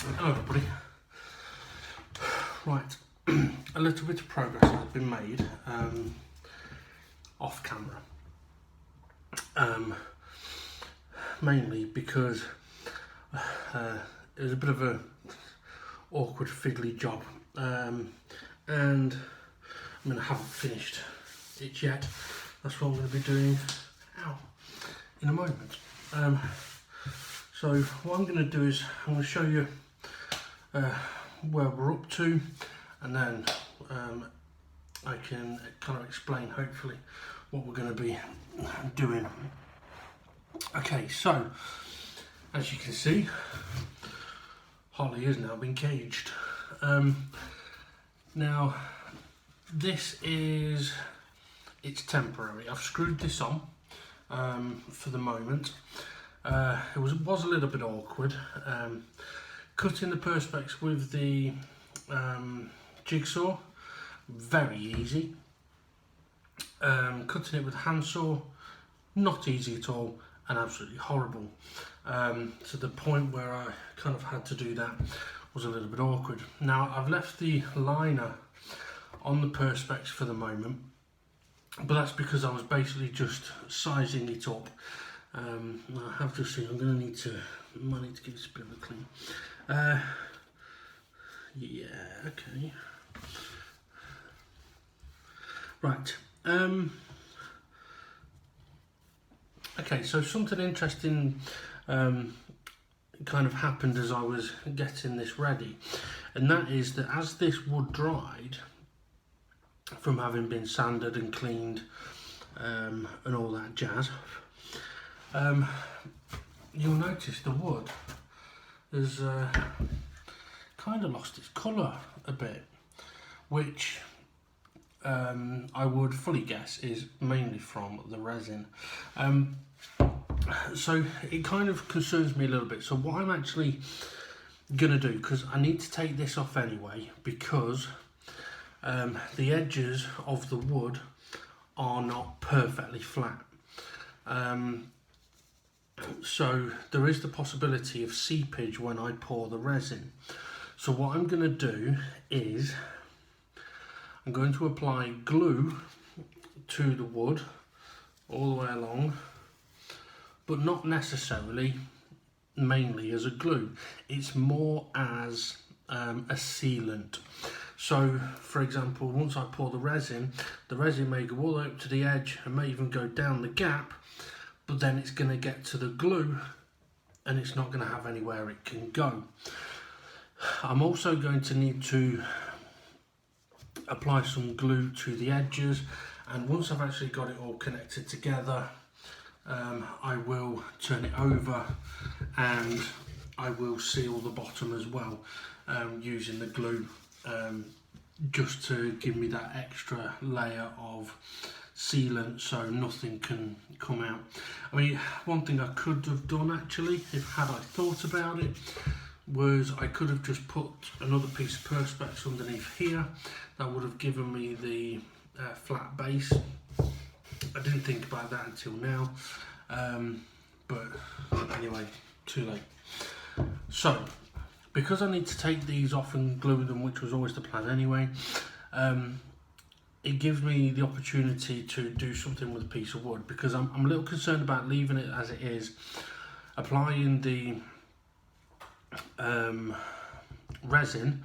Hello everybody. Right, a little bit of progress has been made off camera. Mainly because it was a bit of a awkward fiddly job, and I mean I haven't finished it yet. That's what I'm going to be doing in a moment. So what I'm going to do is I'm going to show you where we're up to, and then I can kind of explain hopefully what we're going to be doing. Okay, so as you can see, Holly has now been caged. Now this is, it's temporary. I've screwed this on for the moment. It was a little bit awkward. Cutting the perspex with the jigsaw, very easy. Cutting it with a handsaw, not easy at all, and absolutely horrible. To the point where I kind of had to do that was a little bit awkward. Now I've left the liner on the perspex for the moment, but that's because I was basically just sizing it up. I have just seen, I might need to give this a bit of a clean. Yeah, okay. Right. Okay, so something interesting kind of happened as I was getting this ready, and that is that as this wood dried from having been sanded and cleaned and all that jazz, you'll notice the wood has kind of lost its colour a bit, which I would fully guess is mainly from the resin. So it kind of concerns me a little bit. So what I'm actually going to do, because I need to take this off anyway, because the edges of the wood are not perfectly flat. So there is the possibility of seepage when I pour the resin. So what I'm going to do is I'm going to apply glue to the wood all the way along, but not necessarily mainly as a glue. It's more as a sealant. So for example, once I pour the resin may go all the way up to the edge and may even go down the gap, but then it's going to get to the glue and it's not going to have anywhere it can go. I'm also going to need to apply some glue to the edges, and once I've actually got it all connected together, I will turn it over and I will seal the bottom as well, using the glue, just to give me that extra layer of sealant so nothing can come out. I mean, one thing I could have done actually, if had I thought about it, was I could have just put another piece of perspex underneath here. That would have given me the flat base. I didn't think about that until now, but anyway, too late. So because I need to take these off and glue them, which was always the plan anyway, it gives me the opportunity to do something with a piece of wood, because I'm a little concerned about leaving it as it is, applying the resin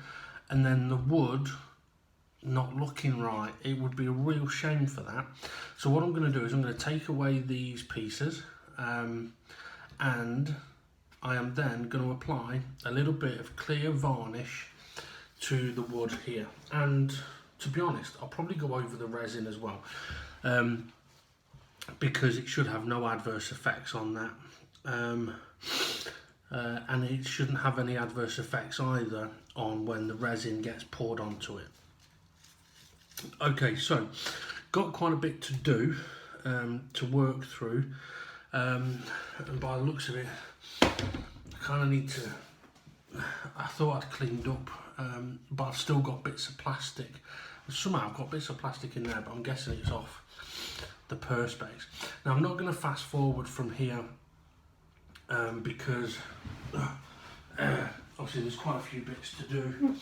and then the wood not looking right. It would be a real shame for that. So what I'm going to do is I'm going to take away these pieces, and I am then going to apply a little bit of clear varnish to the wood here, and to be honest, I'll probably go over the resin as well, because it should have no adverse effects on that, and it shouldn't have any adverse effects either on when the resin gets poured onto it. Okay, so got quite a bit to do, to work through, and by the looks of it, I kind of need to, I thought I'd cleaned up, but I've still got bits of plastic. Somehow I've got bits of plastic in there, but I'm guessing it's off the perspex. Now I'm not going to fast forward from here, because I'll obviously there's quite a few bits to do.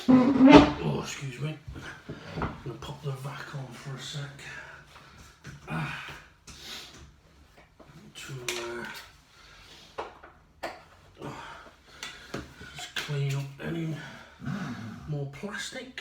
Oh, excuse me. I'm going to pop the vac on for a sec. Just clean up any more plastic.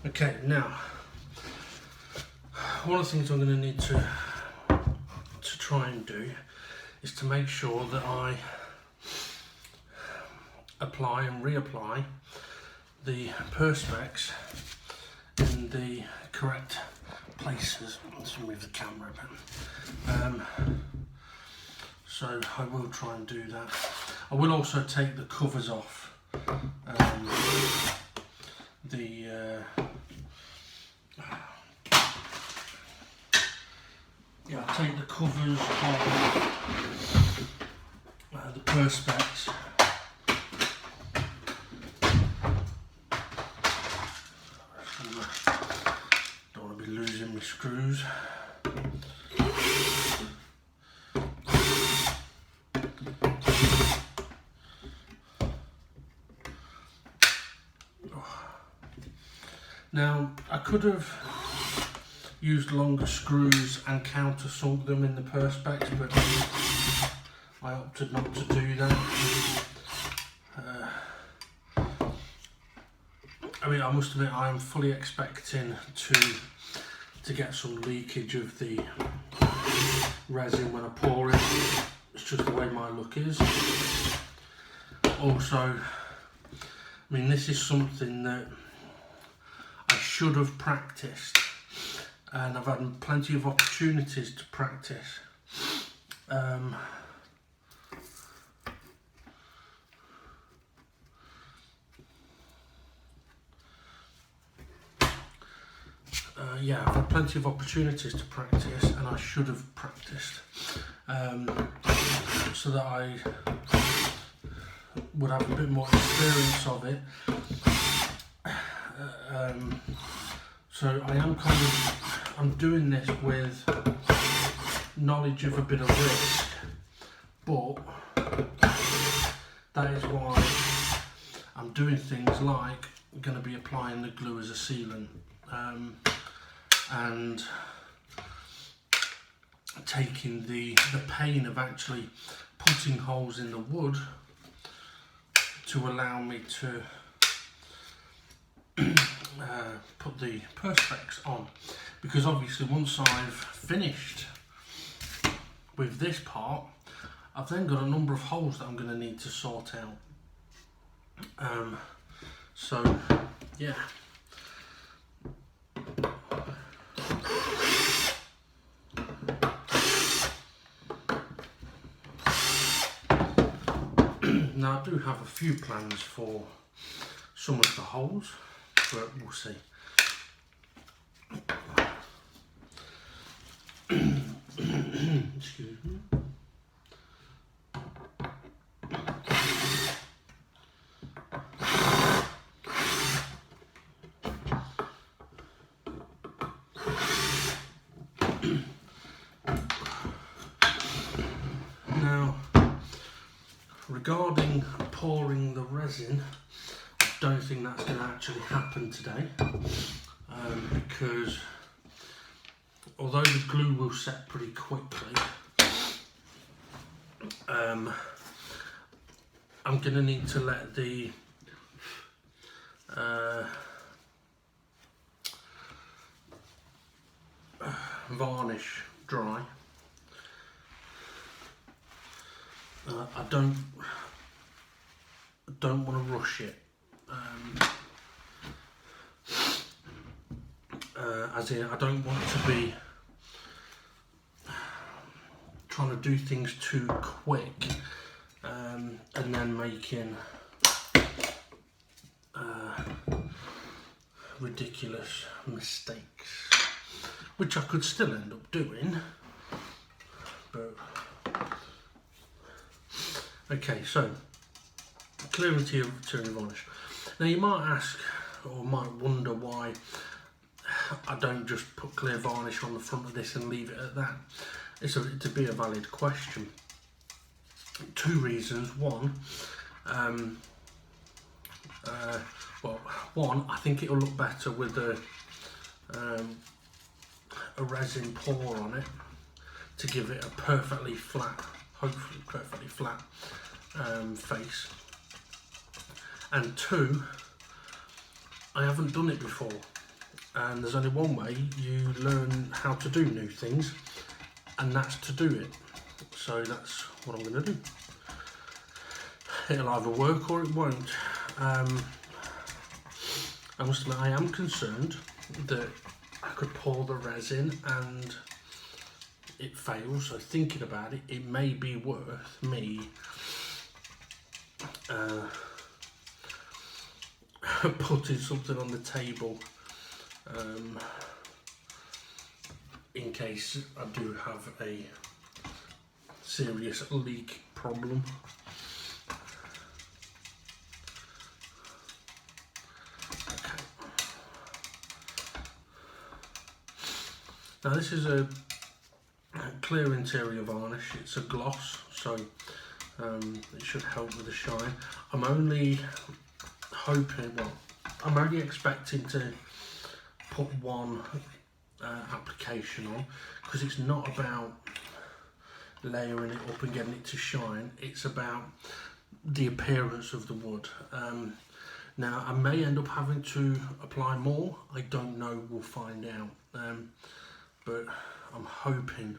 Okay, now one of the things I'm going to need to try and do is to make sure that I apply and reapply the perspex in the correct places. Let's move the camera a bit. So I will try and do that. I will also take the covers off I'll take the covers off the perspex. Don't want to be losing my screws. Now, I could have used longer screws and countersunk them in the perspex, but I opted not to do that. I mean, I must admit, I am fully expecting to get some leakage of the resin when I pour it. It's just the way my look is. Also, I mean, this is something that I should have practiced, and I've had plenty of opportunities to practice. Yeah, I've had plenty of opportunities to practice, and I should have practiced so that I would have a bit more experience of it. So I am I'm doing this with knowledge of a bit of risk, but that is why I'm doing things like I'm going to be applying the glue as a sealant, and taking the pain of actually putting holes in the wood to allow me to put the perspex on, because obviously once I've finished with this part, I've then got a number of holes that I'm going to need to sort out. So yeah. Now I do have a few plans for some of the holes, but we'll see. Excuse me. Now, regarding pouring the resin, I don't think that's going to actually happen today, because although the glue will set pretty quickly, I'm going to need to let the varnish dry. I don't want to rush it. As in, I don't want to be trying to do things too quick and then making ridiculous mistakes, which I could still end up doing. But okay, so clear interior varnish. Now you might ask or might wonder why I don't just put clear varnish on the front of this and leave it at that. It'd be a valid question. Two reasons. One, one, I think it'll look better with a resin pour on it to give it a perfectly flat, hopefully perfectly flat face. And two, I haven't done it before, and there's only one way you learn how to do new things, and that's to do it. So that's what I'm going to do. It'll either work or it won't. I must admit, I am concerned that I could pour the resin and it fails. So thinking about it, it may be worth me putting something on the table in case I do have a serious leak problem. Okay. Now this is a clear interior varnish. It's a gloss, so it should help with the shine. I'm only hoping, well, I'm only expecting to put one application on, because it's not about layering it up and getting it to shine, it's about the appearance of the wood. Now I may end up having to apply more, I don't know, we'll find out, but I'm hoping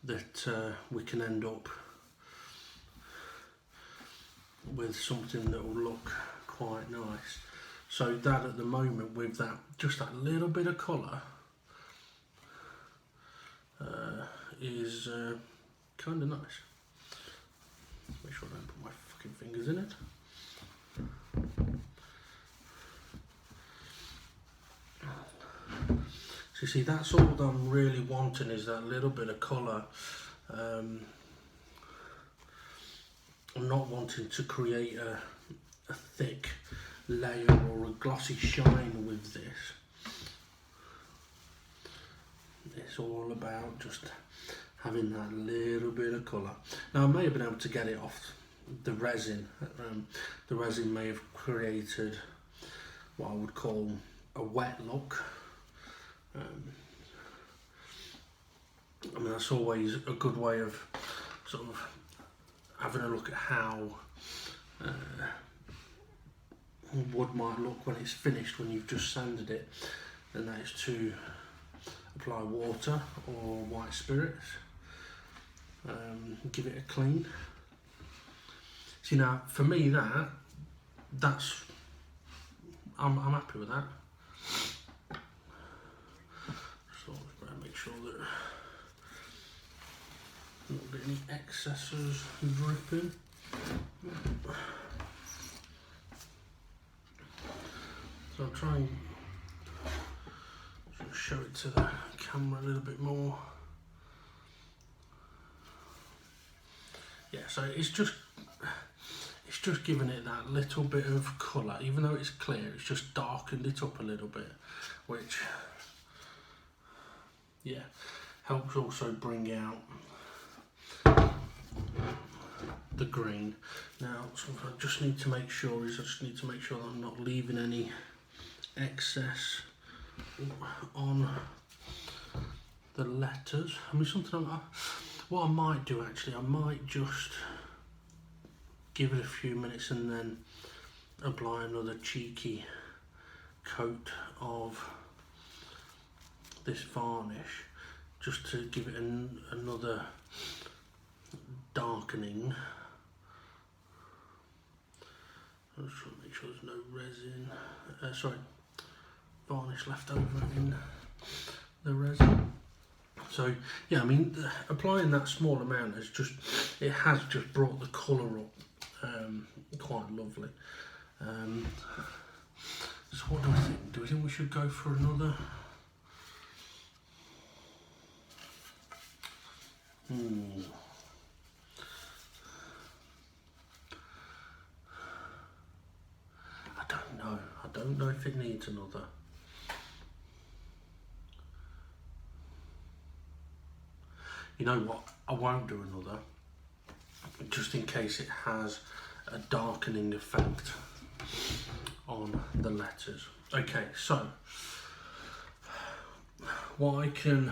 that we can end up with something that will look quite nice. So that at the moment, with that, just that little bit of colour, is kind of nice. Make sure I don't put my fucking fingers in it. So you see, that's all that I'm really wanting, is that little bit of colour. I'm not wanting to create a thick layer or a glossy shine with this. It's all about just having that little bit of colour. Now I may have been able to get it off the resin. The resin may have created what I would call a wet look. I mean, that's always a good way of sort of having a look at how wood might look when it's finished, when you've just sanded it, and that is to apply water or white spirits, give it a clean. See, now for me that's I'm happy with that. So I'll make sure that I don't get any excesses dripping. So I'll try and show it to the camera a little bit more. Yeah, so it's just giving it that little bit of colour, even though it's clear, it's just darkened it up a little bit, which, yeah, helps also bring out the green. Now, something I just need to make sure is that I'm not leaving any excess on the letters. I mean, what I might do actually, I might just give it a few minutes and then apply another cheeky coat of this varnish, just to give it another darkening. I'm just trying to make sure there's no resin, varnish left over in the resin. So yeah, I mean, applying that small amount has just brought the colour up quite lovely. So what do we think? Do we think we should go for another? I don't know if it needs another. You know what? I won't do another, just in case it has a darkening effect on the letters. Okay, so what I can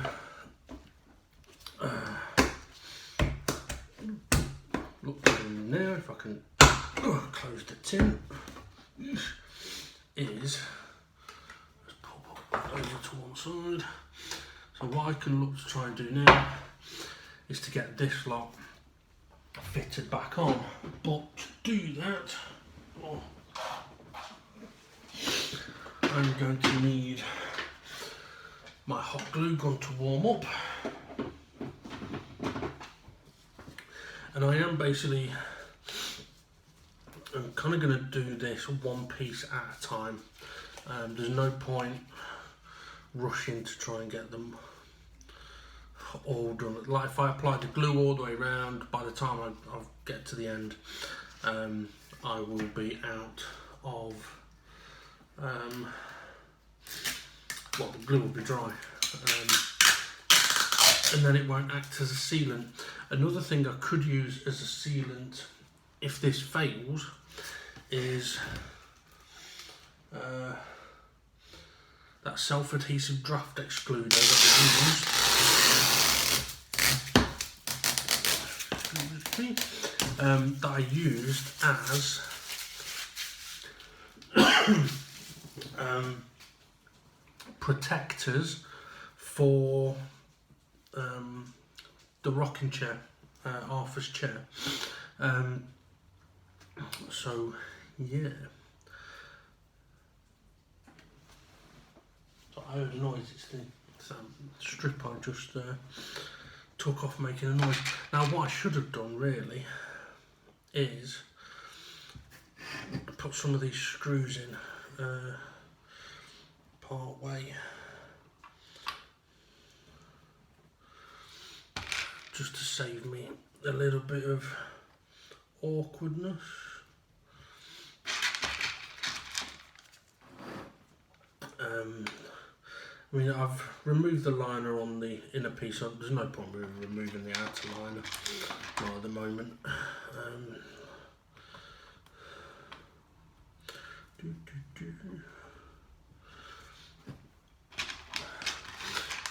look in now, if I can close the tin, is let's pop that over to one side. So what I can look to try and do now is to get this lot fitted back on, but to do that, I'm going to need my hot glue gun to warm up, and I am basically, I'm kind of going to do this one piece at a time. There's no point rushing to try and get them all done. Like if I apply the glue all the way around, by the time I get to the end, I will be out of well, the glue will be dry, and then it won't act as a sealant. Another thing I could use as a sealant if this fails is that self-adhesive draft excluder that I used as protectors for the rocking chair, Arthur's chair. So yeah. So I heard a noise, it's the strip I just took off making a noise. Now what I should have done really is put some of these screws in part way, just to save me a little bit of awkwardness. I mean, I've removed the liner on the inner piece, so there's no point with removing the outer liner not at the moment.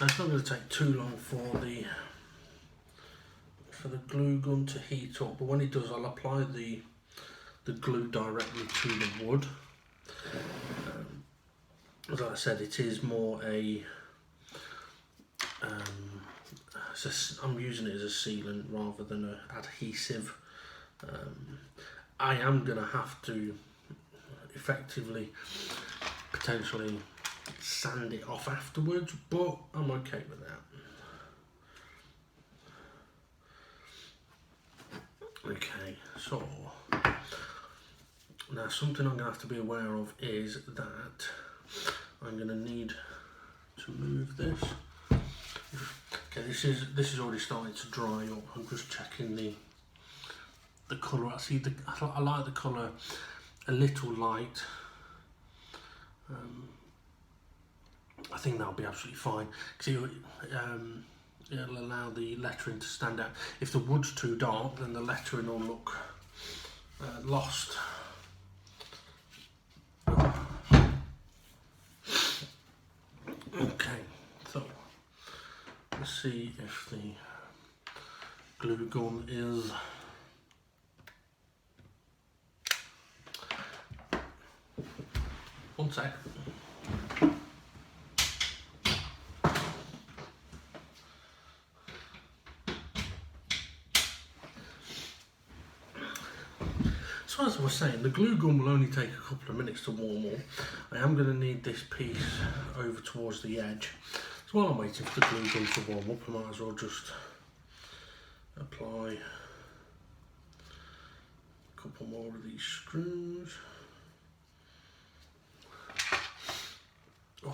Now, it's not going to take too long for the glue gun to heat up, but when it does, I'll apply the glue directly to the wood. As I said, it is more a I'm using it as a sealant rather than an adhesive. I am going to have to effectively potentially sand it off afterwards, but I'm okay with that. Okay, so now something I'm going to have to be aware of is that I'm going to need to move this. Okay, this is already starting to dry up. I'm just checking the colour. I like the colour a little light. I think that'll be absolutely fine because it'll allow the lettering to stand out. If the wood's too dark, then the lettering will look lost. Okay, so let's see if the glue gun is one sec. So as I was saying, the glue gun will only take a couple of minutes to warm up. I am going to need this piece over towards the edge. So while I'm waiting for the glue gun to warm up, I might as well just apply a couple more of these screws. Oh.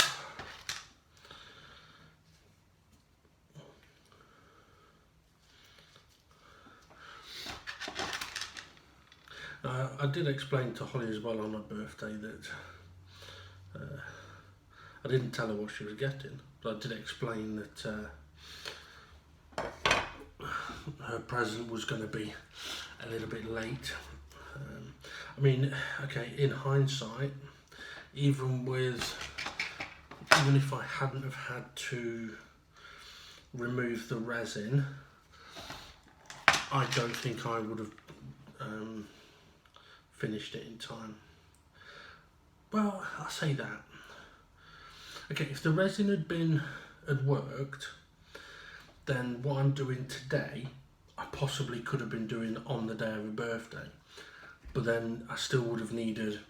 I did explain to Holly as well on her birthday that I didn't tell her what she was getting, but I did explain that her present was going to be a little bit late. I mean, okay, in hindsight, even if I hadn't have had to remove the resin, I don't think I would have finished it in time. Well, I say that. Okay, if the resin had worked, then what I'm doing today, I possibly could have been doing on the day of a birthday. But then I still would have needed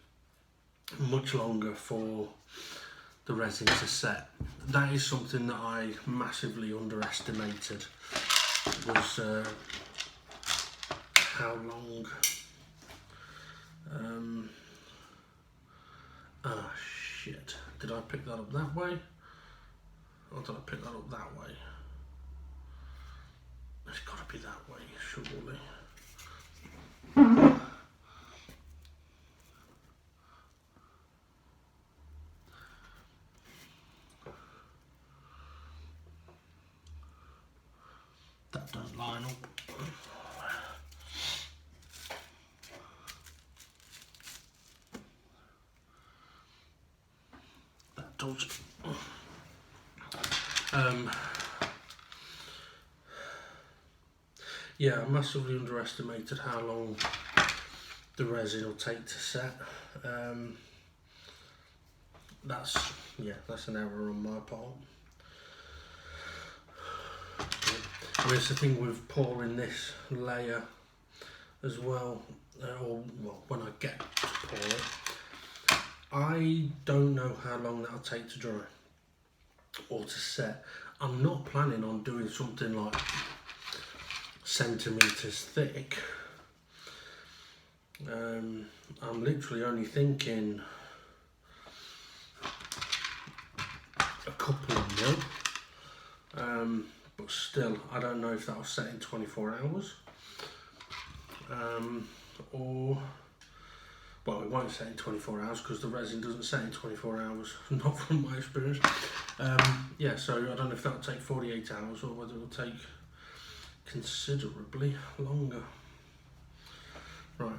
much longer for the resin to set. That is something that I massively underestimated, was how long. Ah, shit. Did I pick that up that way? Or did I pick that up that way? It's got to be that way, surely. That don't line up. That does. Yeah, I massively underestimated how long the resin will take to set. That's an error on my part. I mean, it's the thing with pouring this layer as well, when I get to pour it, I don't know how long that'll take to dry or to set. I'm not planning on doing something like centimetres thick. I'm literally only thinking a couple of mil, but still, I don't know if that'll set in 24 hours, or, well, it won't set in 24 hours because the resin doesn't set in 24 hours, not from my experience. Yeah, so I don't know if that'll take 48 hours or whether it'll take considerably longer. Right,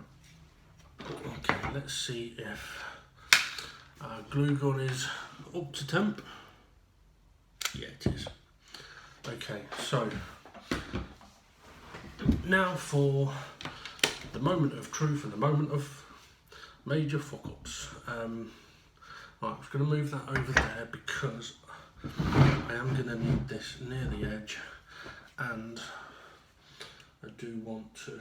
okay, let's see if our glue gun is up to temp. Yeah, it is. Okay, so now for the moment of truth and the moment of major fuck-ups. Right, I'm just going to move that over there because I am going to need this near the edge, and I do want to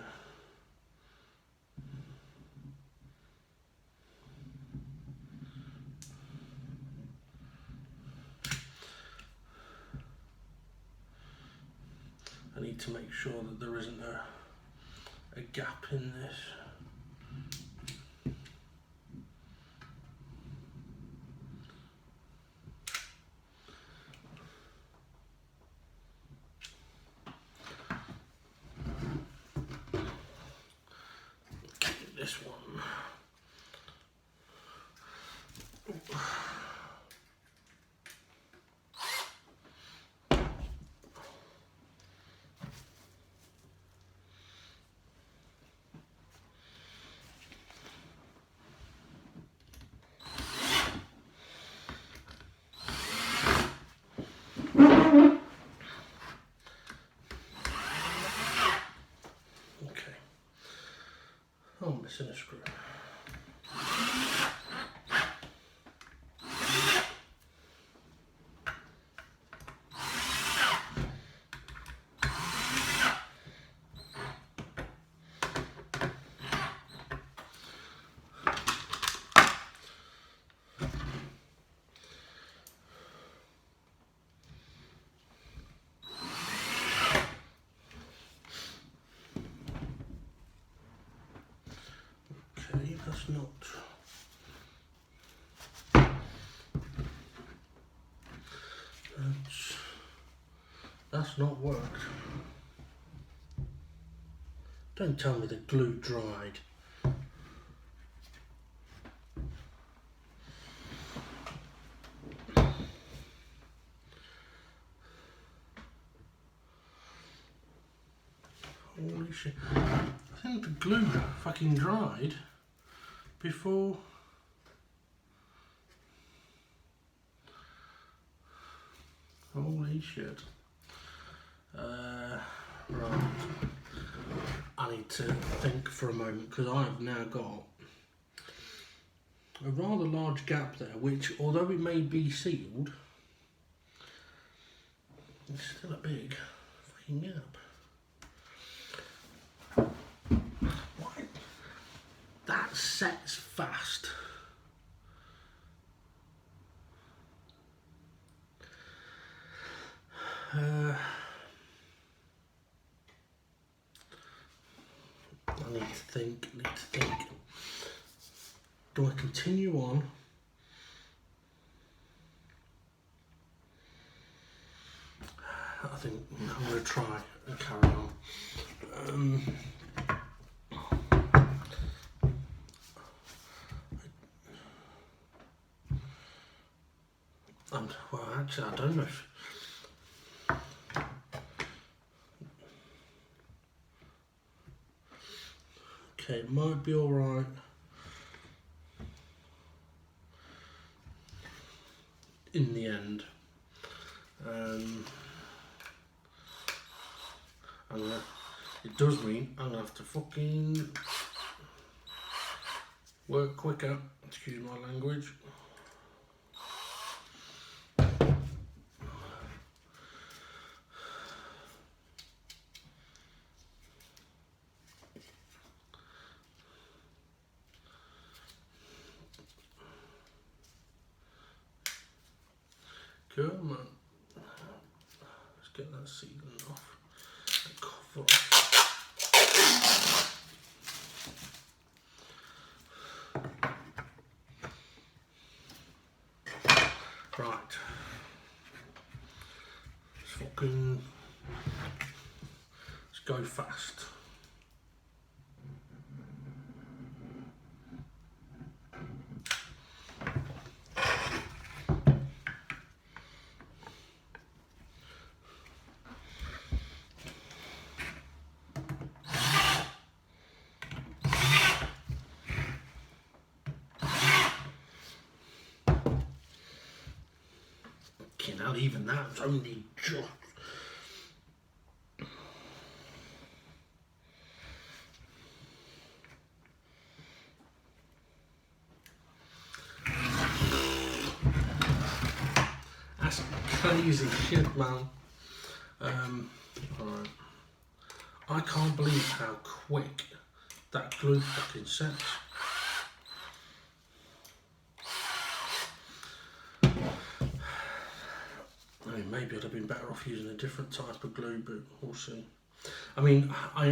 make sure that there isn't a gap in this. This one. that's not. That's not worked. Don't tell me the glue dried. Holy shit. I think the glue fucking dried before. Holy shit. Right. I need to think for a moment because I have now got a rather large gap there, which, although it may be sealed, it's still a big fucking gap. Why? That sets fast. I need to think. Do I continue on? I think I'm going to try and carry on. Well, actually, I don't know if. Okay, it might be alright. In the end. It does mean I'm going to have to fucking work quicker, excuse my language. Come on. Let's get that sealant off. That cover off. Right. Let's go fast. Not even that, it's only just. That's crazy shit, man. Alright. I can't believe how quick that glue fucking sets. I mean, maybe I'd have been better off using a different type of glue, but we'll see. I mean, I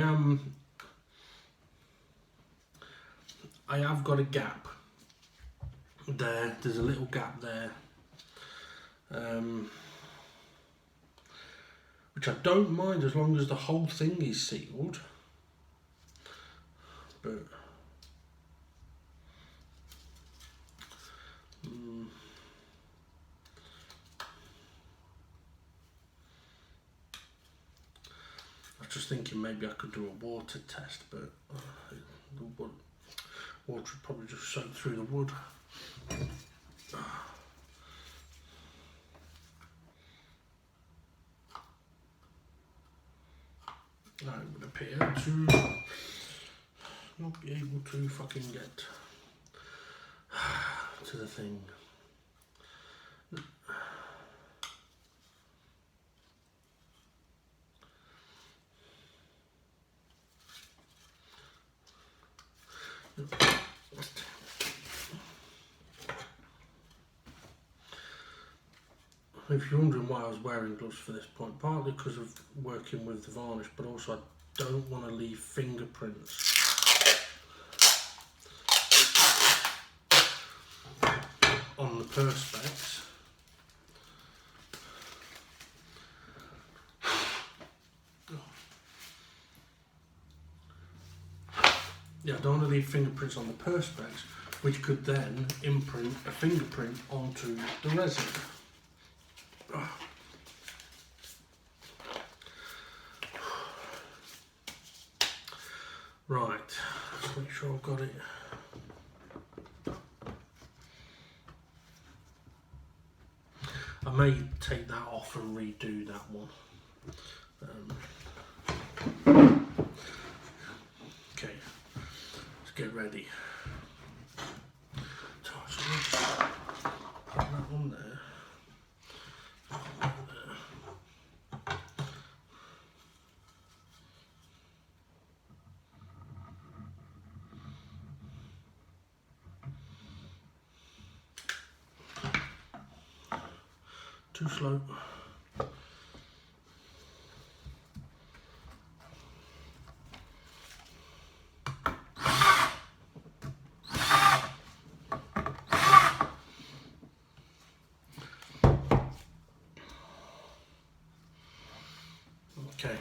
have got a gap there. There's a little gap there, which I don't mind as long as the whole thing is sealed. But I was just thinking maybe I could do a water test, but the water would probably just soak through the wood. I would appear to not be able to fucking get to the thing. If you're wondering why I was wearing gloves for this point, partly because of working with the varnish, but also I don't want to leave fingerprints on the perspex. Yeah, I don't want to leave fingerprints on the perspex, which could then imprint a fingerprint onto the resin. Right, let's make sure I've got it. I may take that off and redo that one. Okay, let's get ready. So let's put that on there. Too slow. Okay.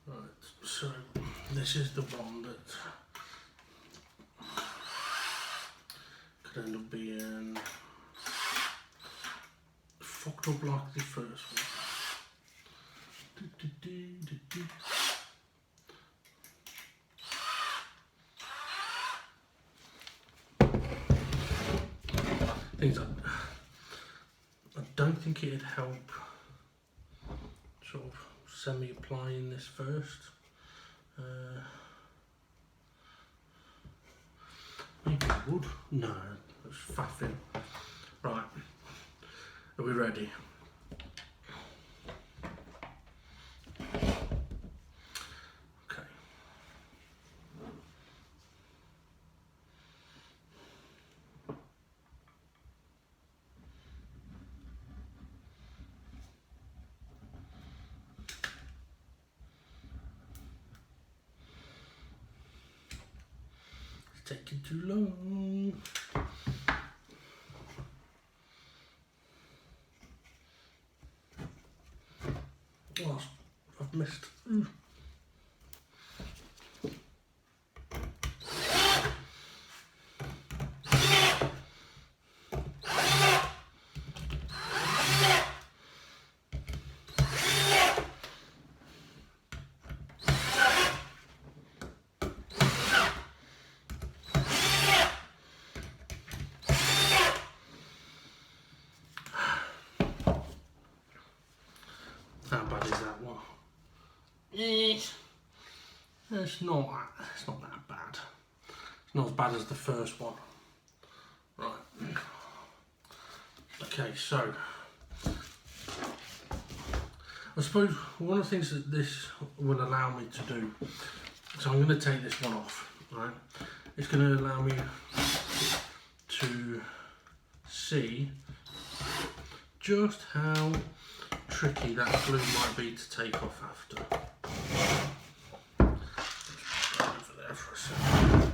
Right, so this is the one that could end up being fucked up like the first one. Things like I don't think it'd help sort of semi-applying this first. Maybe it would. No, it's faffing. Right, are we ready? Okay. It's taking too long. Oh, I've missed. How bad is that one? It's not that bad. It's not as bad as the first one. Right. Okay, so I suppose one of the things that this will allow me to do, so I'm going to take this one off, right? It's going to allow me to see just how tricky that glue might be to take off after. Over there for a second.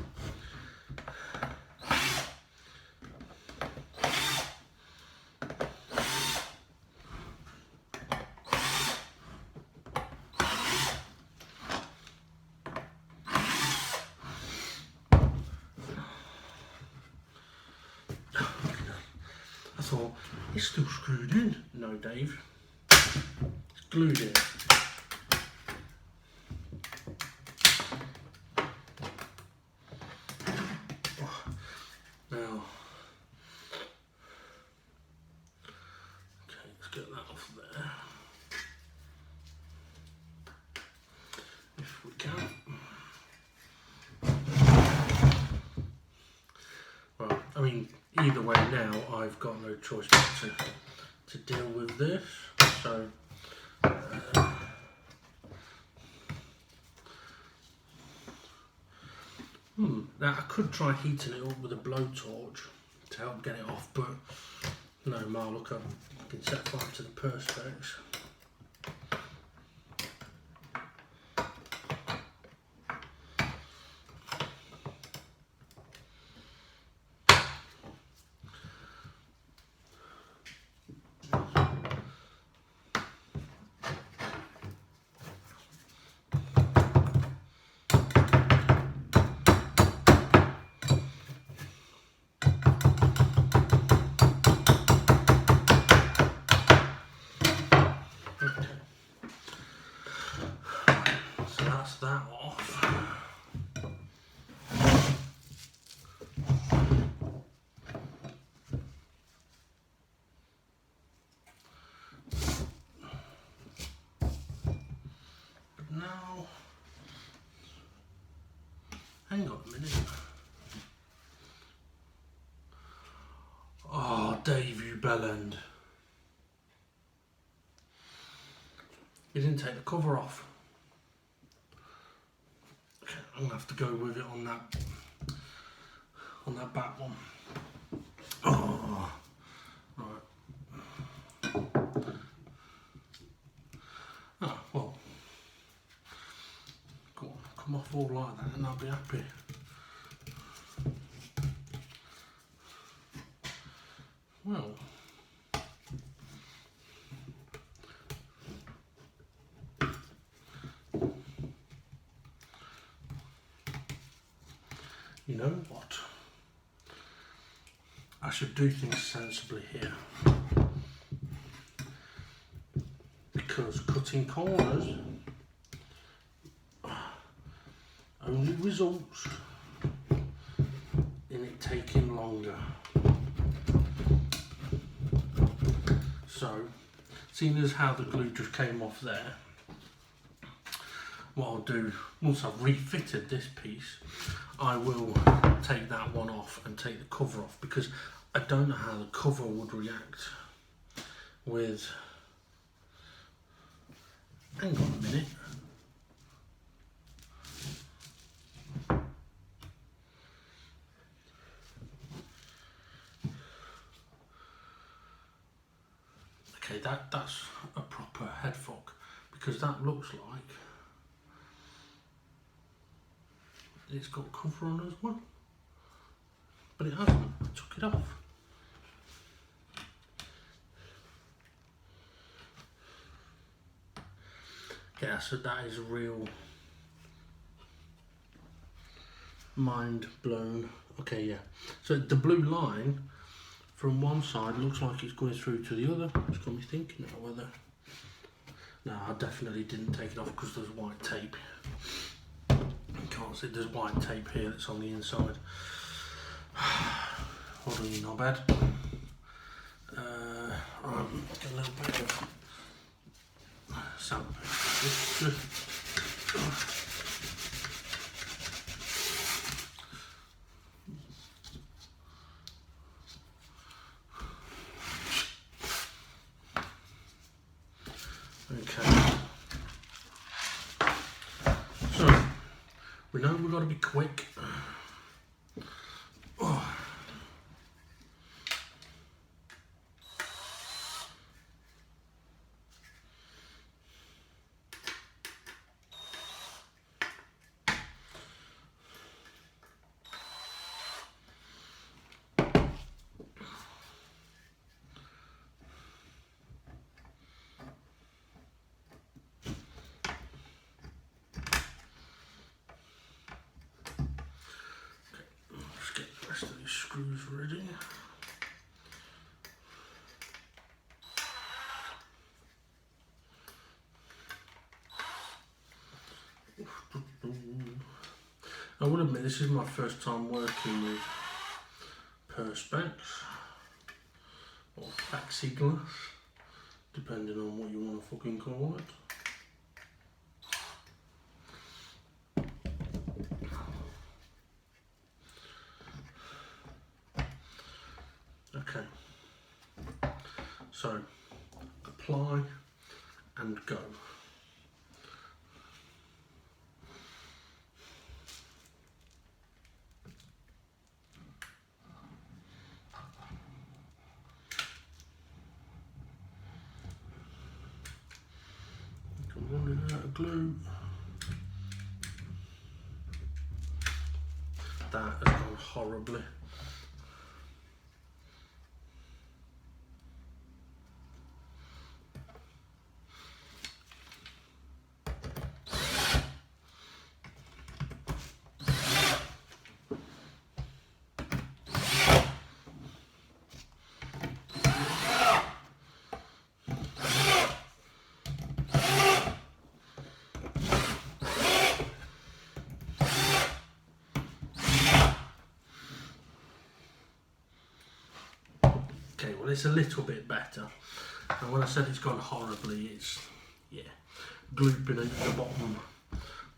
I thought, it's still screwed in. No, Dave. It's glued in. Now, okay, let's get that off there. If we can. Right, I mean, either way now, I've got no choice but to deal with this. So, now I could try heating it up with a blowtorch to help get it off, but No more, look, I can set fire to the perspex. So that's that off. But now, hang on a minute. Oh, Dave, you bellend. You didn't take the cover off. Okay, I'm gonna have to go with it on that back one. Oh, right. Oh, well. Go on, come off all like that and I'll be happy. Well. You know what? I should do things sensibly here. Because cutting corners only results in it taking longer. So, seeing as how the glue just came off there, what I'll do, once I've refitted this piece, I will take that one off and take the cover off, because I don't know how the cover would react with... Hang on a minute. Okay, that's a proper head fuck, because that looks like it's got cover on as well, but it hasn't. I took it off. Yeah, so that is a real mind blown. Okay, yeah. So the blue line from one side looks like it's going through to the other. It's got me thinking now whether... No, I definitely didn't take it off because there's white tape. You can't see, there's white tape here that's on the inside. Hold on, you knobhead. Right, get a little bit of sandpaper. Okay. So, we know we've got to be quick. Oh. Let's get the rest of these screws ready. I will admit this is my first time working with perspex or plexiglass, depending on what you want to fucking call it. Okay, so apply and go. running out of glue. That has gone horribly. Okay, well it's a little bit better. And when I said it's gone horribly, it's, yeah, glooping into the bottom.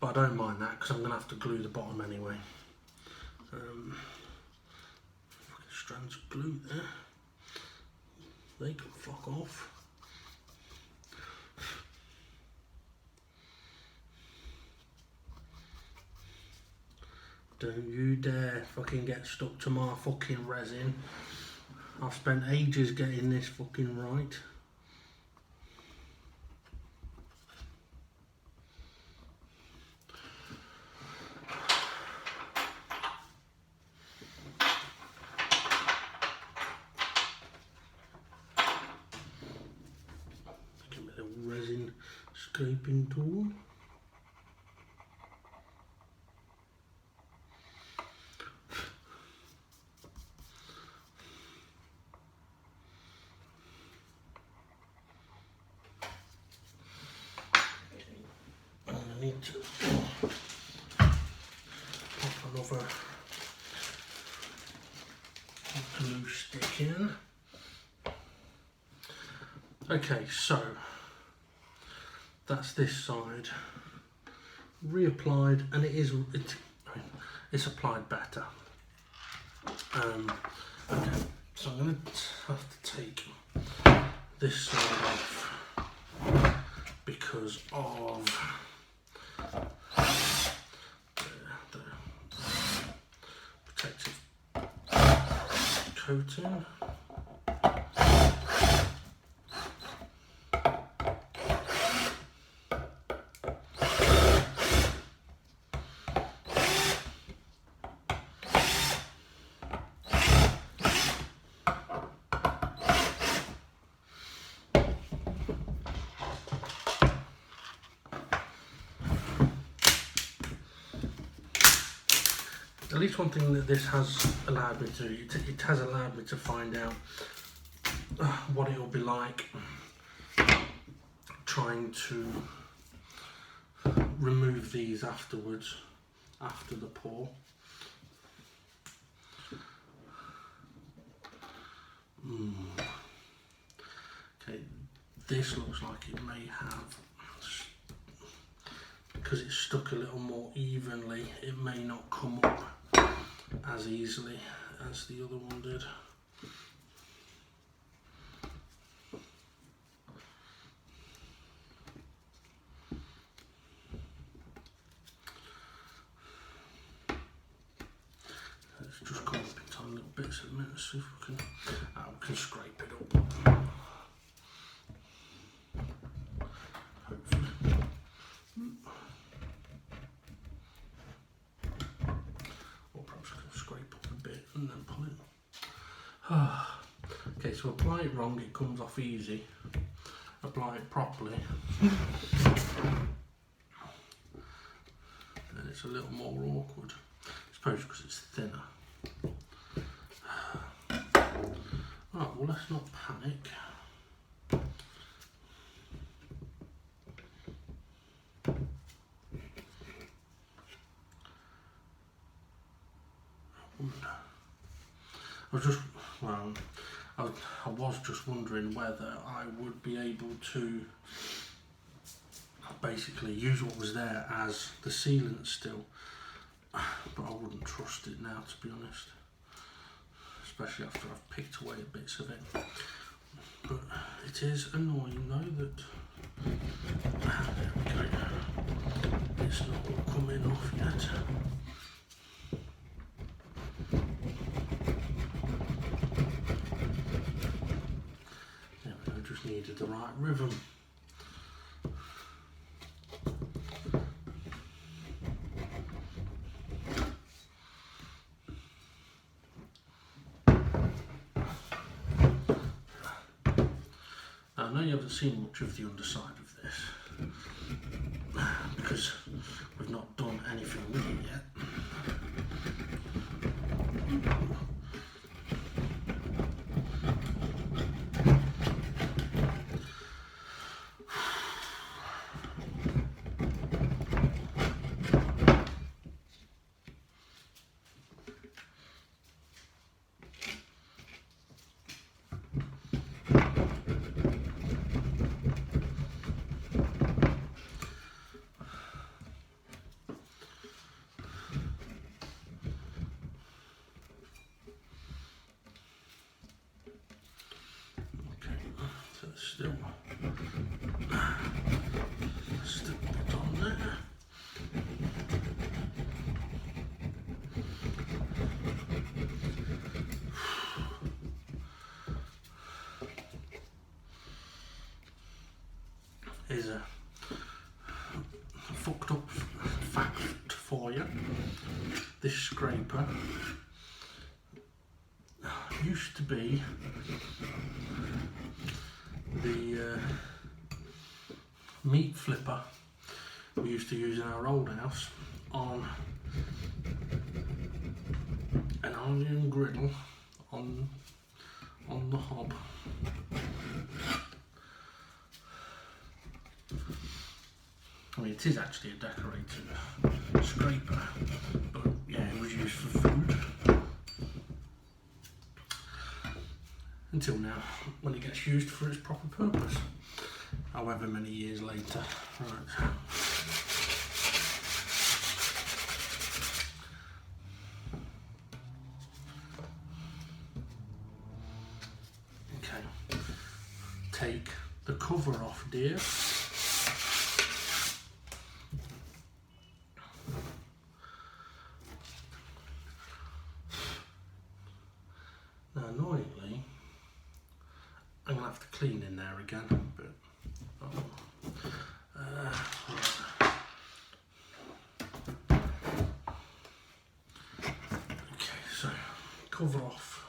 But I don't mind that because I'm going to have to glue the bottom anyway. Fucking strands of glue there. They can fuck off. Don't you dare fucking get stuck to my fucking resin. I've spent ages getting this fucking right. Give me the resin scraping tool. I need to pop another glue stick in. Okay, so that's this side reapplied, and it's applied better. Okay, so I'm going to have to take this side off because of the protective coating. At least one thing that this has allowed me to do, it has allowed me to find out what it will be like trying to remove these afterwards, after the pour. Okay, this looks like it may have, because it's stuck a little more evenly, it may not come up as easily as the other one did. Let's just come up in tiny little bits at a minute, see if we can scrape it up. Hopefully. Or perhaps I can scrape up a bit and then pull it. Okay, so apply it wrong, it comes off easy. Apply it properly, and it's a little more awkward. I suppose because it's thinner. Right, well let's not panic. I was just wondering whether I would be able to basically use what was there as the sealant still, but I wouldn't trust it now, to be honest, especially after I've picked away bits of it. But it is annoying though that there we go, it's not all coming off yet. Needed the right rhythm. Now I know you haven't seen much of the underside of this because we've not done anything with it yet. Still a bit on there. Here's a fucked up fact for you. This scraper used to be the meat flipper we used to use in our old house on an onion griddle on the hob. I mean, it is actually a decorated scraper, but yeah, it was used for food. Until now, when it gets used for its proper purpose, however many years later. Right. Okay, take the cover off, dear. Now, annoyingly, I'm going to have to clean in there again, but okay, so cover off.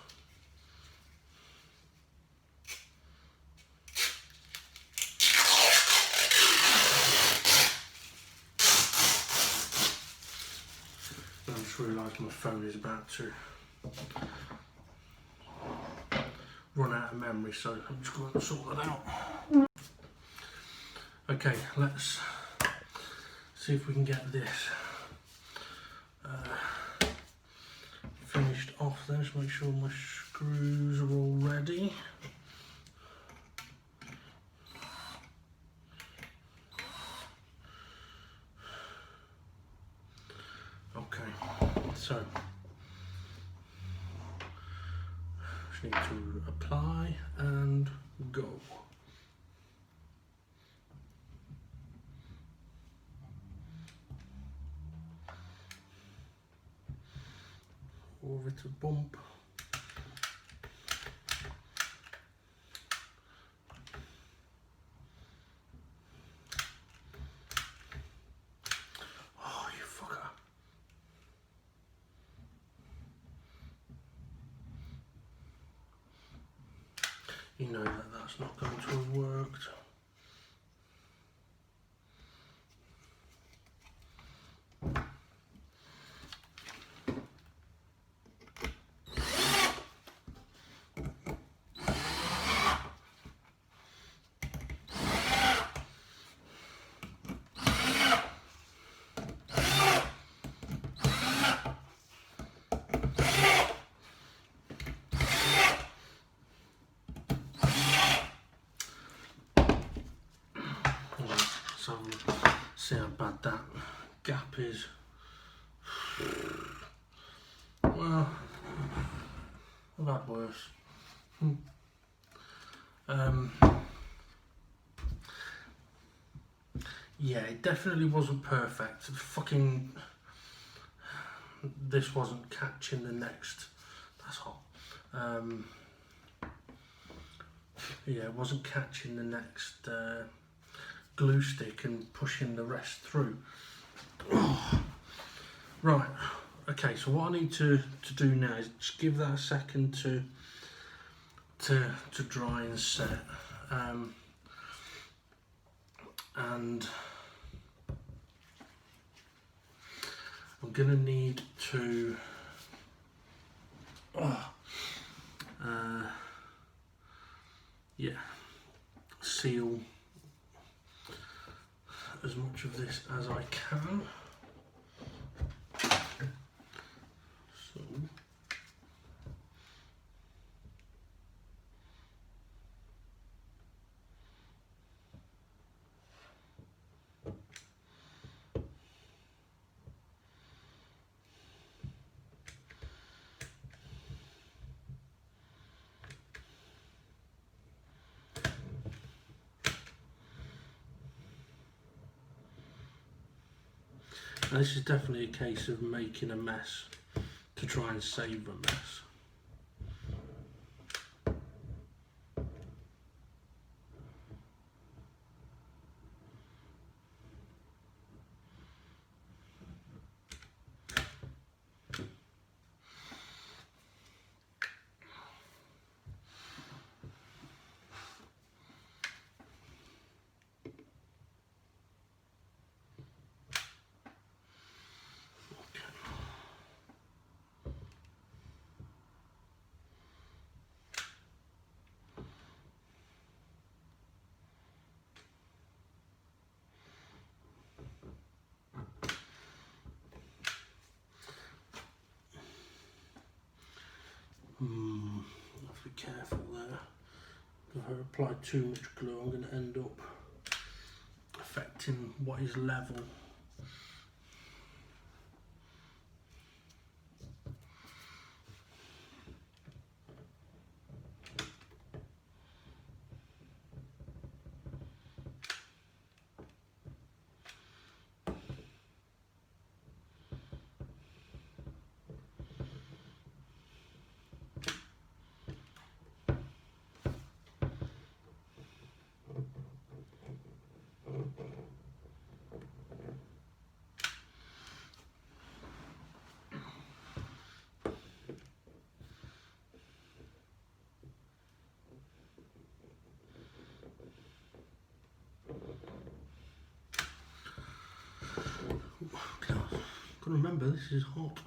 I just realised my phone is about to run out of memory, so I'm just going to sort that out. Okay, let's see if we can get this finished off then. Just make sure my screws are all ready. Okay, so just need to apply and go. Over to bump. Oh, you fucker. You know that that's not going to have worked. So see how bad that gap is. Well, I've had worse. Yeah, it definitely wasn't perfect. Fucking, this wasn't catching the next. That's hot. Yeah, it wasn't catching the next glue stick and pushing the rest through. Oh. Right, okay, so what I need to do now is just give that a second to dry and set. and I'm going to need to seal as much of this as I can. So now this is definitely a case of making a mess to try and save a mess. Have to be careful there. If I apply too much glue, I'm going to end up affecting what is level. Gotta remember, this is hot.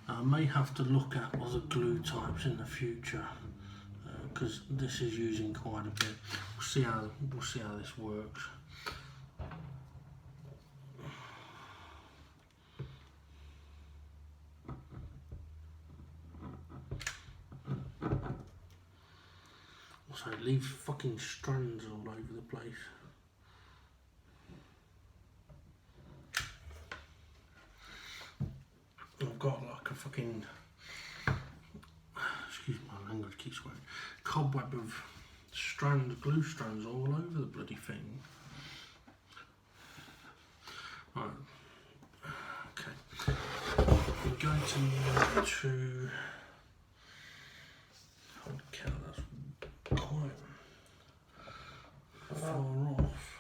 I may have to look at other glue types in the future because this is using quite a bit. We'll see how this works. So it leaves fucking strands all over the place. I've got like a fucking, excuse my language, keep swearing, cobweb of strands, glue strands all over the bloody thing. Right, okay. We're going to need to, holy cow, that's quite far off.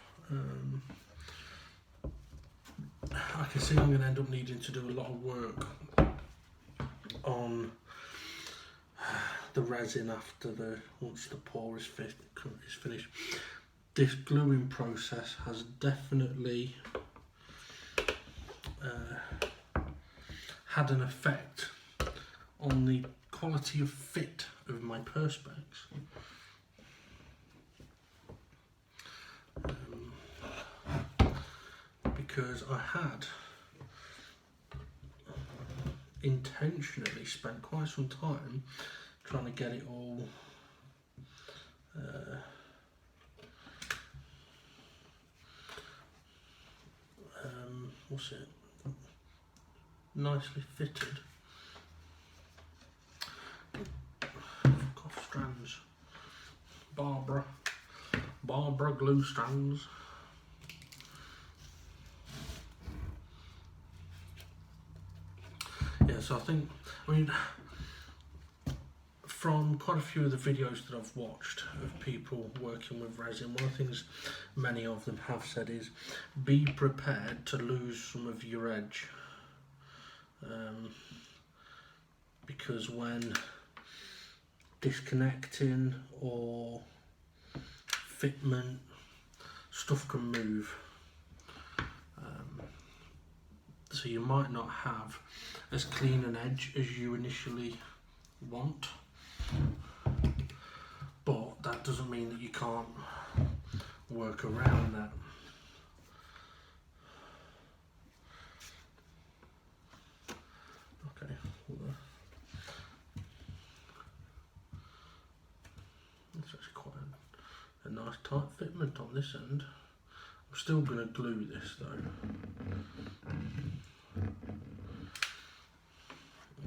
I can see I'm going to end up needing to do a lot of work on the resin after once the pour is finished. This gluing process has definitely had an effect on the quality of fit of my perspex. Because I had intentionally spent quite some time trying to get it all what's it? nicely fitted. Off strands. Barbara glue strands. Yeah, so I mean, from quite a few of the videos that I've watched of people working with resin, one of the things many of them have said is be prepared to lose some of your edge, because when disconnecting or fitment, stuff can move, so you might not have as clean an edge as you initially want, but that doesn't mean that you can't work around that. Okay, that's actually quite a nice tight fitment on this end. I'm still going to glue this though,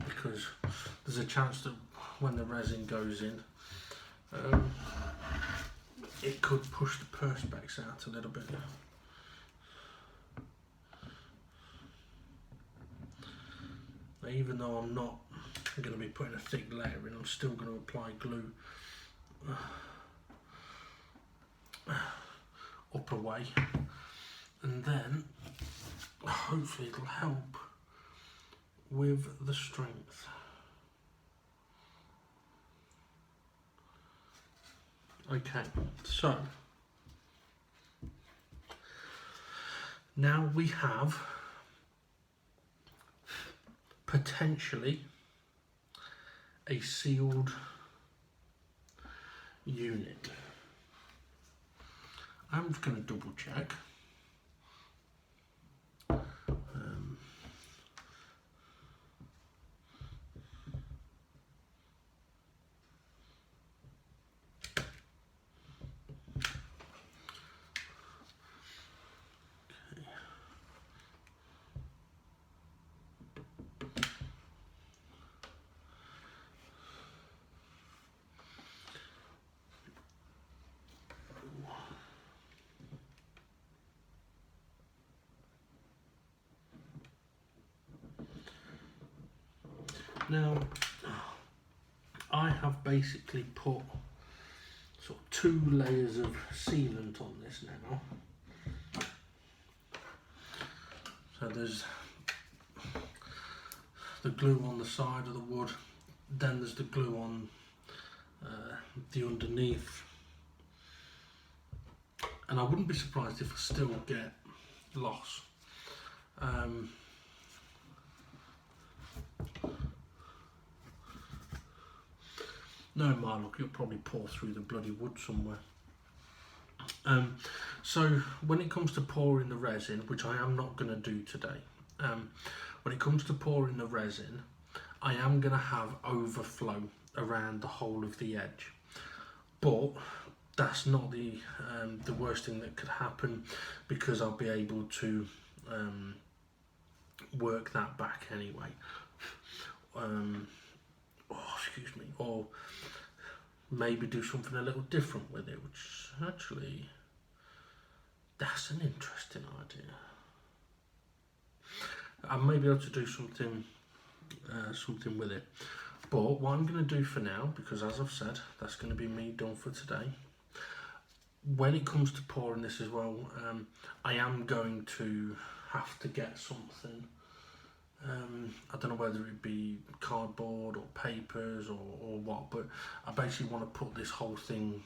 because there's a chance that when the resin goes in, it could push the perspex out a little bit. Now, even though I'm not going to be putting a thick layer in, I'm still going to apply glue up away, and then hopefully it'll help with the strength. Okay, so now we have potentially a sealed unit. I'm just going to double check. Now, I have basically put sort of 2 layers of sealant on this now. So there's the glue on the side of the wood, then there's the glue on the underneath. And I wouldn't be surprised if I still get loss. Knowing my luck, it'll probably pour through the bloody wood somewhere. So when it comes to pouring the resin, which I am not going to do today, when it comes to pouring the resin, I am going to have overflow around the whole of the edge. But that's not the worst thing that could happen, because I'll be able to work that back anyway. Excuse me, or maybe do something a little different with it, which actually, that's an interesting idea. I may be able to do something with it, but what I'm going to do for now, because as I've said, that's going to be me done for today. When it comes to pouring this as well, I am going to have to get something. I don't know whether it be cardboard or papers or what, but I basically want to put this whole thing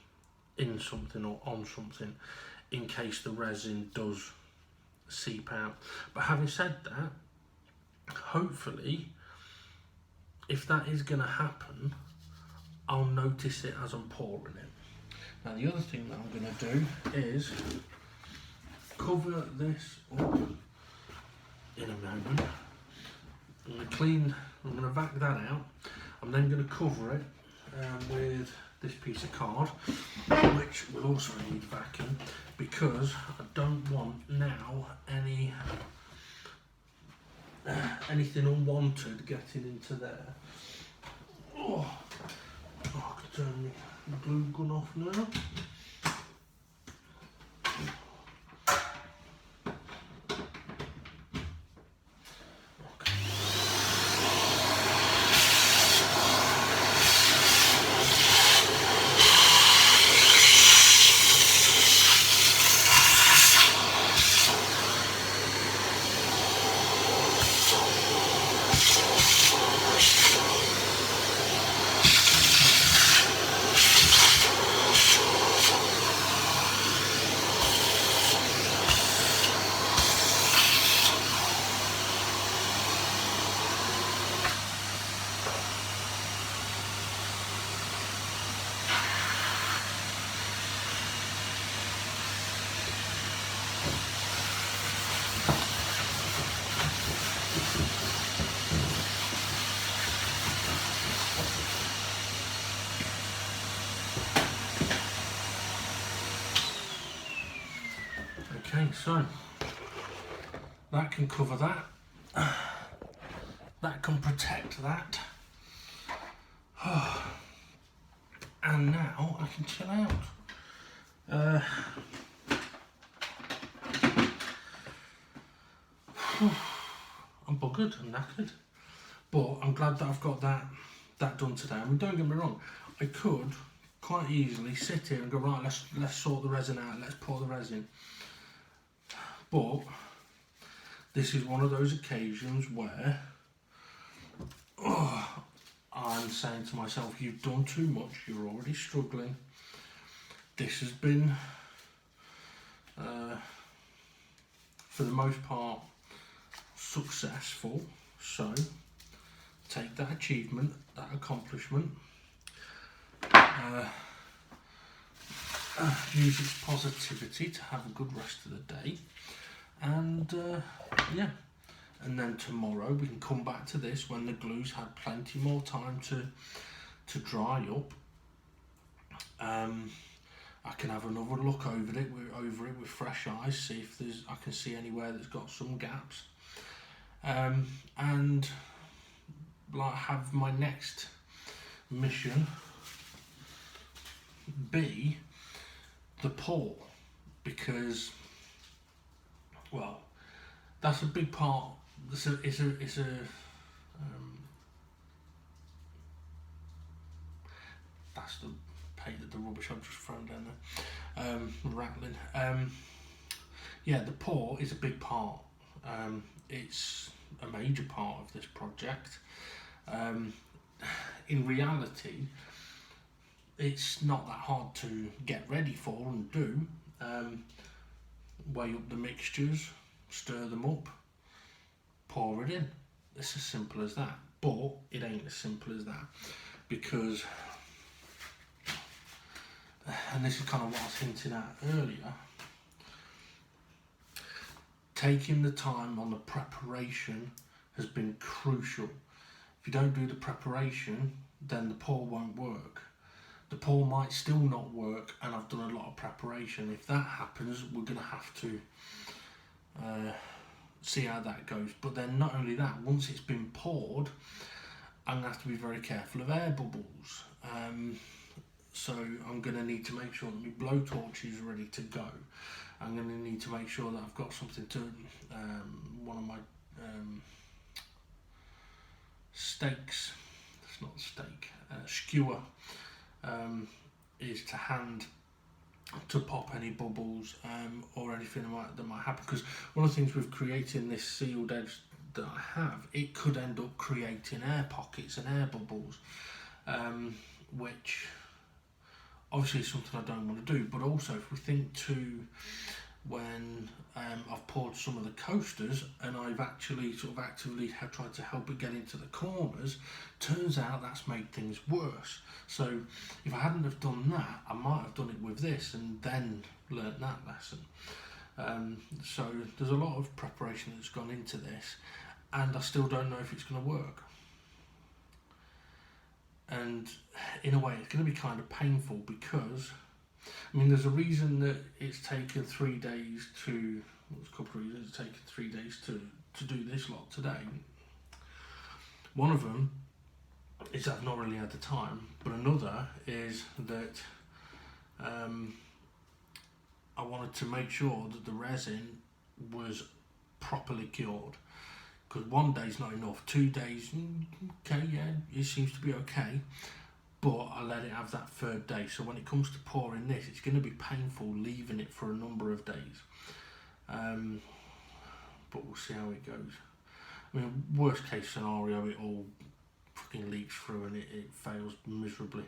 in something or on something in case the resin does seep out. But having said that, hopefully, if that is going to happen, I'll notice it as I'm pouring it. Now the other thing that I'm going to do is cover this up in a moment. I'm going to vac that out. I'm then going to cover it with this piece of card, which will also need vacuum, because I don't want now any anything unwanted getting into there. Oh, I can turn the glue gun off now. Okay, so that can cover that. That can protect that. And now I can chill out. I'm buggered, I'm knackered. But I'm glad that I've got that done today. I mean, don't get me wrong, I could quite easily sit here and go, right, let's sort the resin out, let's pour the resin. But this is one of those occasions where I'm saying to myself, you've done too much, you're already struggling. This has been, for the most part, successful. So take that achievement, that accomplishment, use its positivity to have a good rest of the day, and yeah, and then tomorrow we can come back to this when the glue's had plenty more time to dry up. I can have another look over it with fresh eyes, see if I can see anywhere that's got some gaps, and like have my next mission be the pour, because, well, that's a big part. It's a that's the paint, the rubbish I've just thrown down there, rattling. Yeah, the pour is a big part. It's a major part of this project. In reality, it's not that hard to get ready for and do. Weigh up the mixtures, stir them up, pour it in. It's as simple as that. But it ain't as simple as that, because, and this is kind of what I was hinting at earlier, taking the time on the preparation has been crucial. If you don't do the preparation, then the pour won't work. The pour might still not work, and I've done a lot of preparation. If that happens, we're going to have to see how that goes. But then not only that, once it's been poured, I'm going to have to be very careful of air bubbles. So I'm going to need to make sure that my blowtorch is ready to go. I'm going to need to make sure that I've got something to, one of my steaks, it's not a steak, skewer, is to hand to pop any bubbles or anything that might happen. Because one of the things with creating this sealed edge that I have, it could end up creating air pockets and air bubbles, which obviously is something I don't want to do. But also, if we think to when I've poured some of the coasters and I've actually sort of actively have tried to help it get into the corners, turns out that's made things worse. So if I hadn't have done that, I might have done it with this and then learnt that lesson. So there's a lot of preparation that's gone into this, and I still don't know if it's going to work. And in a way, it's going to be kind of painful, because I mean, there's a reason that it's taken 3 days to there's a couple of reasons it's taken 3 days to do this lot today. One of them is I've not really had the time, but another is that I wanted to make sure that the resin was properly cured, because 1 day's not enough. 2 days, okay, yeah, it seems to be okay, but I let it have that 3rd day. So when it comes to pouring this, it's going to be painful leaving it for a number of days. But we'll see how it goes. I mean, worst case scenario, it all fucking leaks through and it fails miserably.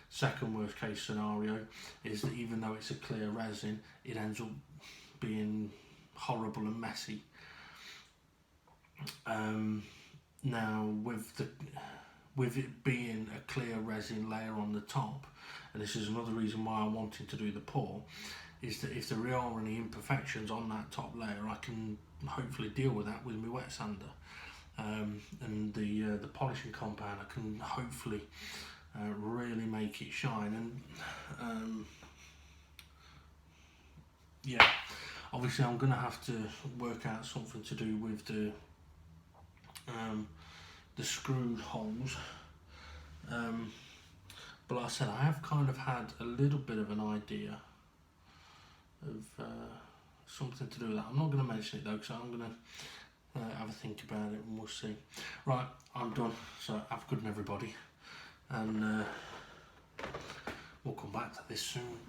Second worst case scenario is that even though it's a clear resin, it ends up being horrible and messy. Now with it being a clear resin layer on the top, and this is another reason why I'm wanting to do the pour, is that if there are any imperfections on that top layer, I can hopefully deal with that with my wet sander. And the polishing compound, I can hopefully really make it shine. And yeah, obviously I'm going to have to work out something to do with the screwed holes. But like I said, I have kind of had a little bit of an idea of something to do with that. I'm not going to mention it though, because I'm going to have a think about it and we'll see. Right, I'm done. So have a good one, everybody, and we'll come back to this soon.